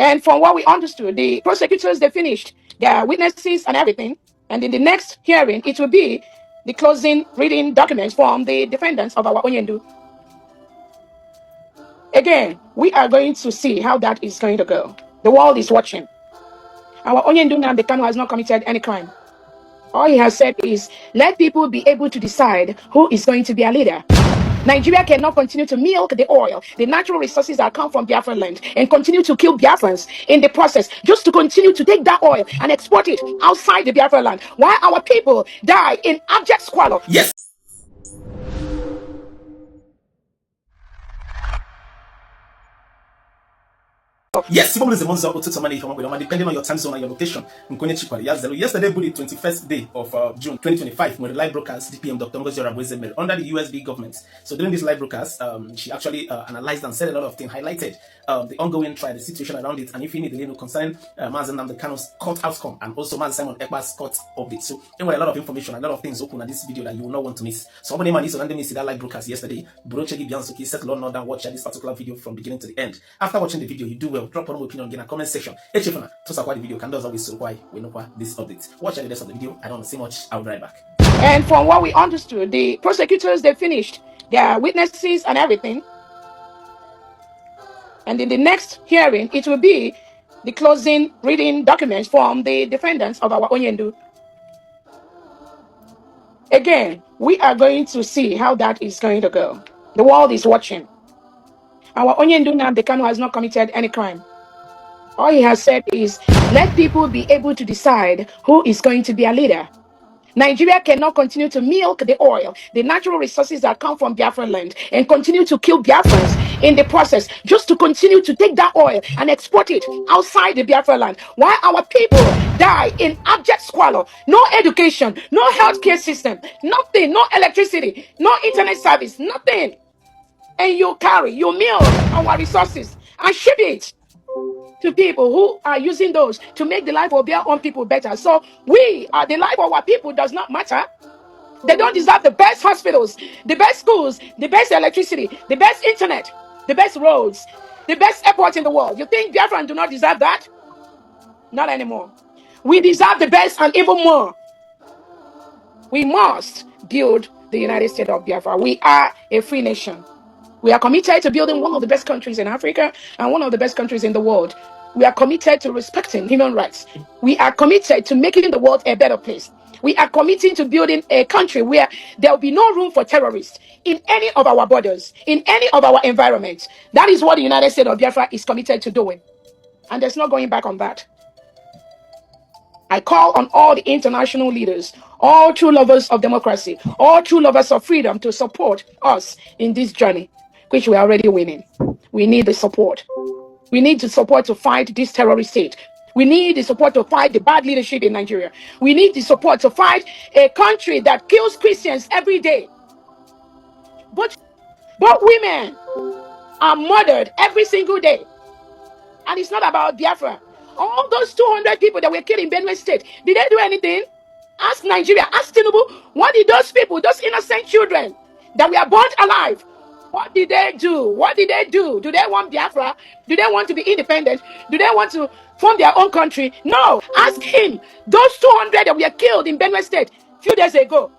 And from what we understood, the prosecutors, they finished their witnesses and everything. And in the next hearing, it will be the closing reading documents from the defendants of our Onyendu. Again, we are going to see how that is going to go. The world is watching. Our Onyendu Nnamdi has not committed any crime. All he has said is, let people be able to decide who is going to be a leader. Nigeria cannot continue to milk the oil, the natural resources that come from Biafran land, and continue to kill Biafrans in the process, just to continue to take that oil and export it outside the Biafran land, while our people die in abject squalor. Yes. Yes, people is the months of money from depending on your time zone and your location. Yesterday, the 21st day of June 2025, when the live broadcast DPM Dr. NGOZI ORABUEZE under the USB government. So during this live broadcast, she actually analyzed and said a lot of things, highlighted the ongoing trial, the situation around it, and if you need the concerning Mazen Nnamdi Kanu's court outcome, and also Mazen Simon Ekpa's court update. So anyway, a lot of information, a lot of things open at this video that you will not want to miss. So somebody needs to randomly see that live broadcast yesterday. Burochegi Biansuki set Lord Northern watch this particular video from beginning to the end. After watching the video, you do well. Drop one opinion in the comment section. Hey, Chifana, to support the video, can does always so why we know this update. Watch the rest of the video. I don't want to say much. I'll be right back. And from what we understood, the prosecutors, they finished their witnesses and everything. And in the next hearing, it will be the closing reading documents from the defendants of our Onyendu. Again, we are going to see how that is going to go. The world is watching. Our Onyendu Nnamdi has not committed any crime. All he has said is, let people be able to decide who is going to be a leader. Nigeria cannot continue to milk the oil, the natural resources that come from Biafran land, and continue to kill Biafrans in the process, just to continue to take that oil and export it outside the Biafran land, while our people die in abject squalor. No education, no healthcare system, nothing, no electricity, no internet service, nothing. And you milk our resources and ship it to people who are using those to make the life of their own people better. So the life of our people does not matter. They don't deserve the best hospitals, the best schools, the best electricity, the best internet, the best roads, the best airports in the world. You think Biafran do not deserve that? Not anymore. We deserve the best and even more. We must build the United States of Biafra. We are a free nation. We are committed to building one of the best countries in Africa and one of the best countries in the world. We are committed to respecting human rights. We are committed to making the world a better place. We are committing to building a country where there will be no room for terrorists in any of our borders, in any of our environments. That is what the United States of Biafra is committed to doing. And there's no going back on that. I call on all the international leaders, all true lovers of democracy, all true lovers of freedom to support us in this journey, which we are already winning. We need the support. We need the support to fight this terrorist state. We need the support to fight the bad leadership in Nigeria. We need the support to fight a country that kills Christians every day. But women are murdered every single day. And it's not about Biafra. All those 200 people that were killed in Benue State, did they do anything? Ask Nigeria, ask Tinubu, what did those people, those innocent children that were burnt alive, what did they do? What did they do? Do they want Biafra? Do they want to be independent? Do they want to form their own country? No. Ask him. Those 200 that were killed in Benue State a few days ago,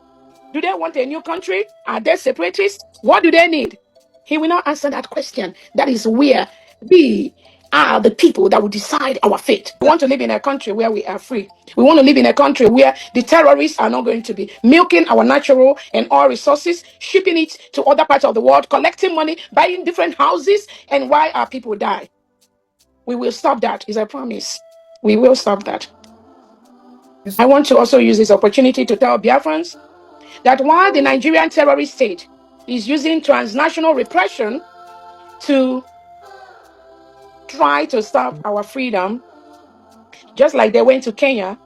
do they want a new country? Are they separatists? What do they need? He will not answer that question. That is where we are the people that will decide our fate. We want to live in a country where we are free. We want to live in a country where the terrorists are not going to be milking our natural and oil resources, shipping it to other parts of the world, collecting money, buying different houses, and why our people die. We will stop that, is a promise. We will stop that. I want to also use this opportunity to tell Biafrans that while the Nigerian terrorist state is using transnational repression to try to stop our freedom, just like they went to Kenya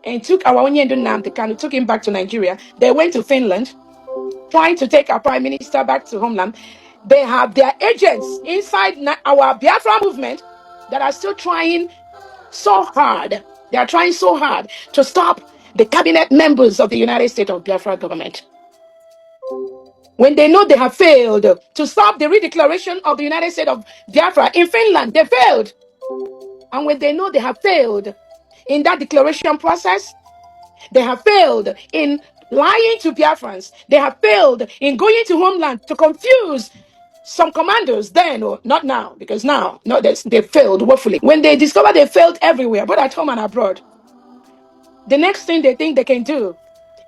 and took our Onyendu Nnamdi Kanu, took him back to Nigeria. They went to Finland, trying to take our prime minister back to homeland. They have their agents inside our Biafra movement that are still trying so hard. They are trying so hard to stop the cabinet members of the United States of Biafra government. When they know they have failed to stop the redeclaration of the United States of Biafra in Finland, they failed. And when they know they have failed in that declaration process, they have failed in lying to Biafrans, they have failed in going to homeland to confuse some commanders then, or not now, because now, no, they failed woefully. When they discover they failed everywhere, but at home and abroad, the next thing they think they can do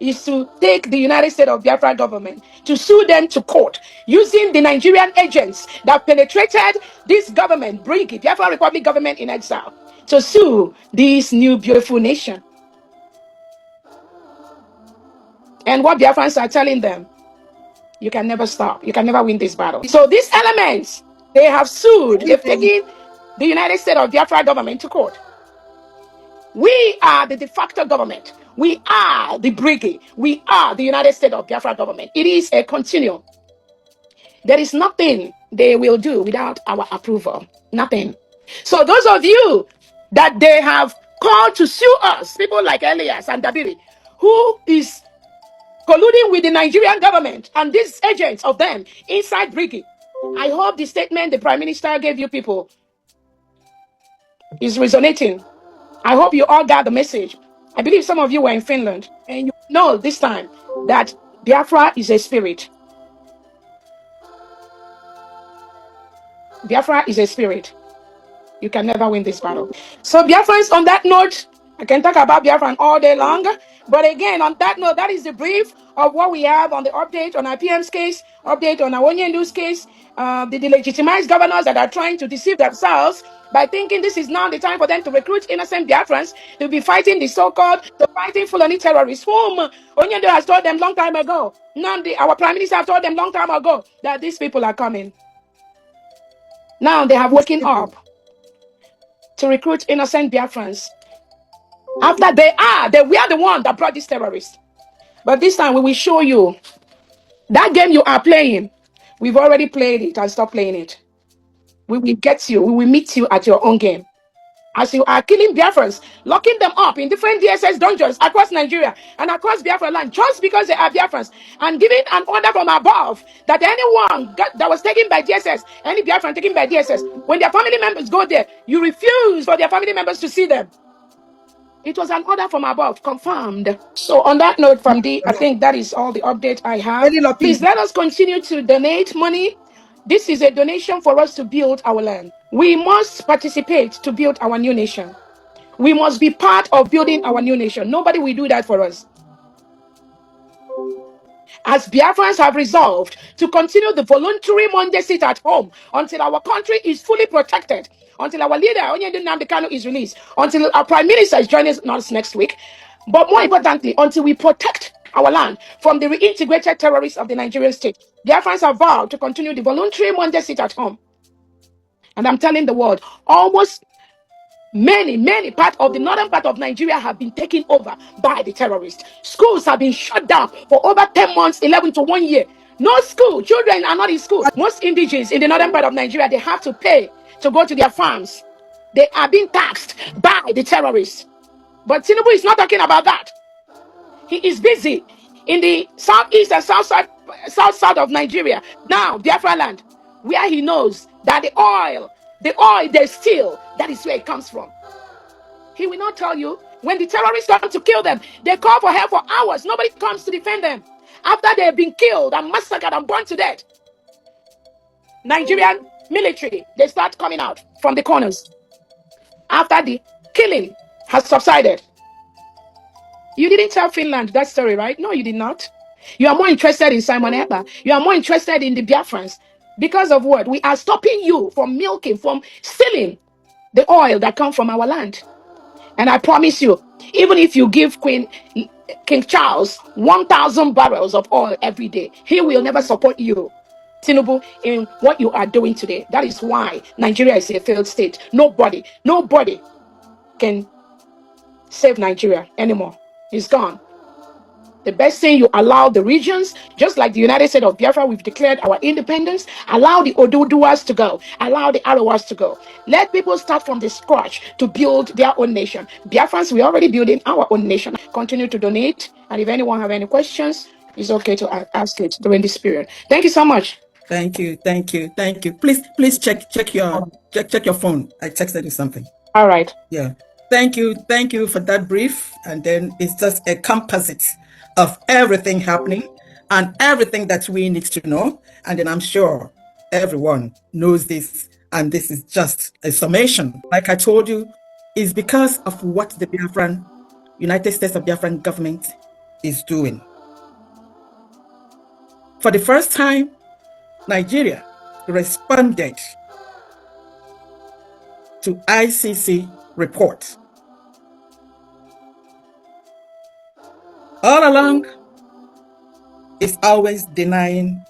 is to take the United States of Biafra government to sue them to court using the Nigerian agents that penetrated this government, bring it, Biafra Republic government in exile, to sue this new beautiful nation. And what Biafrans are telling them, you can never stop. You can never win this battle. So these elements, they have sued, they've taken the United States of Biafra government to court. We are the de facto government. We are the brigade. We are the United States of Biafra government. It is a continuum. There is nothing they will do without our approval. Nothing. So those of you that they have called to sue us, people like Elias and Dabiri, who is colluding with the Nigerian government and these agents of them inside brigade, I hope the statement the Prime Minister gave you people is resonating. I hope you all got the message. I believe some of you were in Finland, and you know this time that Biafra is a spirit. Biafra is a spirit. You can never win this battle. So Biafrans, on that note, I can talk about Biafran all day long. But again, on that note, that is the brief of what we have on the update on our PM's case, update on our Onyendu's case, the delegitimized governors that are trying to deceive themselves by thinking this is now the time for them to recruit innocent Biafrans to be fighting the so-called, the fighting Fulani terrorists, whom Onyendu has told them long time ago. Nandi, our Prime Minister, have told them long time ago that these people are coming. Now they have woken up to recruit innocent Biafrans. After we are the one that brought these terrorists. But this time we will show you that game you are playing. We've already played it and stop playing it. We will get you. We will meet you at your own game. As you are killing Biafrans, locking them up in different DSS dungeons across Nigeria and across Biafra land just because they are Biafrans, and giving an order from above that anyone that was taken by DSS, any Biafran taken by DSS, when their family members go there, you refuse for their family members to see them. It was an order from above, confirmed. So on that note, from I think that is all the update I have. Please let us continue to donate money. This is a donation for us to build our land. We must participate to build our new nation. We must be part of building our new nation. Nobody will do that for us. As Biafrans have resolved to continue the voluntary Monday sit at home until our country is fully protected, until our leader, Onyendu Nnamdi Kanu, is released, until our Prime Minister is joining us next week, but more importantly, until we protect our land from the reintegrated terrorists of the Nigerian state. Biafrans have vowed to continue the voluntary Monday sit at home. And I'm telling the world, almost many parts of the northern part of Nigeria have been taken over by the terrorists. Schools have been shut down for over 10 months, 11 to 1 year. No school. Children are not in school. Most indigenes in the northern part of Nigeria, they have to pay to go to their farms. They are being taxed by the terrorists. But Tinubu is not talking about that. He is busy in the southeast and south of Nigeria. Now, Biafra land, where he knows that the oil they steal, that is where it comes from. He will not tell you. When the terrorists come to kill them, they call for help for hours. Nobody comes to defend them. After they have been killed and massacred and burned to death, Nigerian military, they start coming out from the corners after the killing has subsided. You didn't tell Finland that story, right? No, you did not. You are more interested in Simon Ekpa. You are more interested in the Biafrans. Because of what? We are stopping you from milking, from stealing the oil that comes from our land. And I promise you, even if you give King Charles 1,000 barrels of oil every day, he will never support you, Tinubu, in what you are doing today. That is why Nigeria is a failed state. Nobody can save Nigeria anymore. It's gone. The best thing, you allow the regions, just like the United States of Biafra, we've declared our independence. Allow the Oduduwas to go. Allow the Arawas to go. Let people start from the scratch to build their own nation. Biafrans, we're already building our own nation. Continue to donate. And if anyone have any questions, it's okay to ask it during this period. Thank you so much. Thank you. Please check your phone. I texted you something. All right. Yeah. Thank you. Thank you for that brief. And then it's just a composite of everything happening and everything that we need to know. And then I'm sure everyone knows this. And this is just a summation. Like I told you, is because of what the Biafran, United States of Biafran government is doing. For the first time, Nigeria responded to ICC report. All along, it's always denying.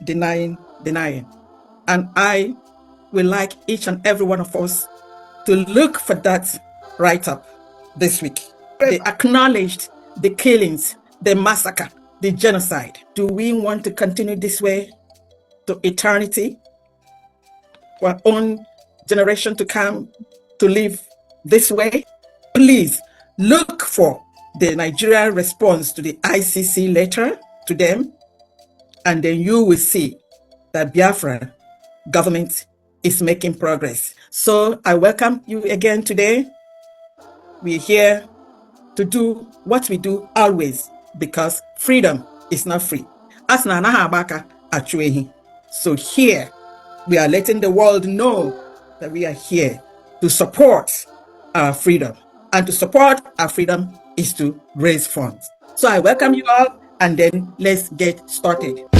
And I would like each and every one of us to look for that write-up this week. They acknowledged the killings, the massacre, the genocide. Do we want to continue this way to eternity? For our own generation to come to live this way? Please look for the Nigerian response to the ICC letter to them, and then you will see that Biafra government is making progress. So I welcome you again today. We're here to do what we do always, because freedom is not free. So here we are letting the world know that we are here to support our freedom. And to support our freedom is to raise funds. So I welcome you all, and then let's get started.